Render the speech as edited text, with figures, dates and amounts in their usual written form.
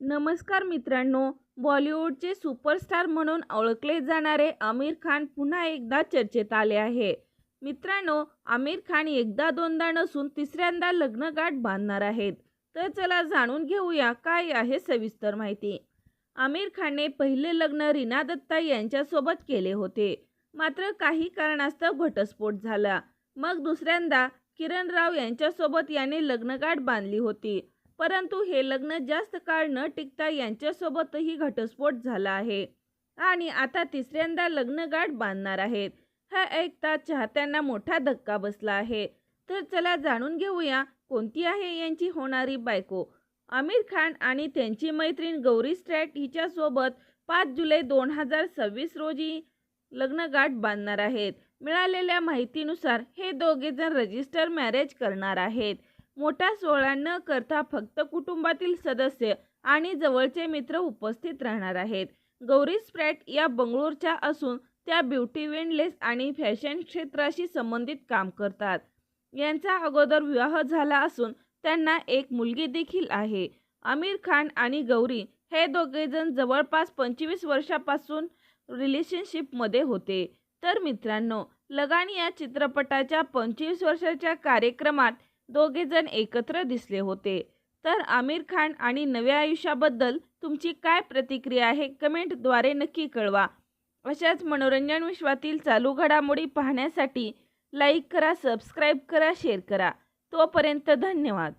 नमस्कार मित्रांनो, बॉलिवूडचे सुपरस्टार म्हणून ओळखले जाणारे आमिर खान पुन्हा एकदा चर्चेत आले आहे. मित्रांनो, आमिर खान एकदा दोनदा नसून तिसऱ्यांदा लग्नगाठ बांधणार आहेत. तर चला जाणून घेऊया काय आहे सविस्तर माहिती. आमिर खानने पहिले लग्न रीना दत्ता यांच्यासोबत केले होते. मात्र काही कारणास्तव घटस्फोट झाला. मग दुसऱ्यांदा किरण राव यांच्यासोबत याने लग्नगाठ बांधली होती. परंतु हे लग्न जास्त काळ न टिकता यांच्यासोबतही घटस्फोट झाला आहे आणि आता तिसऱ्यांदा लग्नगाठ बांधणार आहेत. हा ऐकता चाहत्यांना मोठा धक्का बसला आहे. तर चला जाणून घेऊया कोणती आहे यांची होणारी बायको. आमिर खान आणि त्यांची मैत्रीण गौरी स्ट्रॅट हिच्यासोबत 5 जुलै 2026 रोजी लग्नगाठ बांधणार आहेत. मिळालेल्या माहितीनुसार हे दोघेजण रजिस्टर मॅरेज करणार आहेत. मोठा सोहळा न करता फक्त कुटुंबातील सदस्य आणि जवळचे मित्र उपस्थित राहणार आहेत. गौरी स्प्रॅट या बंगळुरूच्या असून त्या ब्युटी वेंडलेस आणि फॅशन क्षेत्राशी संबंधित काम करतात. यांचा अगोदर विवाह झाला असून त्यांना एक मुलगी देखील आहे. आमिर खान आणि गौरी हे दोघेजण जवळपास 25 वर्षापासून रिलेशनशिपमध्ये होते. तर मित्रांनो, लगान या चित्रपटाच्या 25 वर्षाच्या कार्यक्रमात दोघेजण एकत्र दिसले होते. तर आमिर खान आणि नव्या आयुष्याबद्दल तुमची काय प्रतिक्रिया आहे कमेंटद्वारे नक्की कळवा. अशाच मनोरंजन विश्वातील चालू घडामोडी पाहण्यासाठी लाईक करा, सबस्क्राईब करा, शेअर करा. तोपर्यंत धन्यवाद.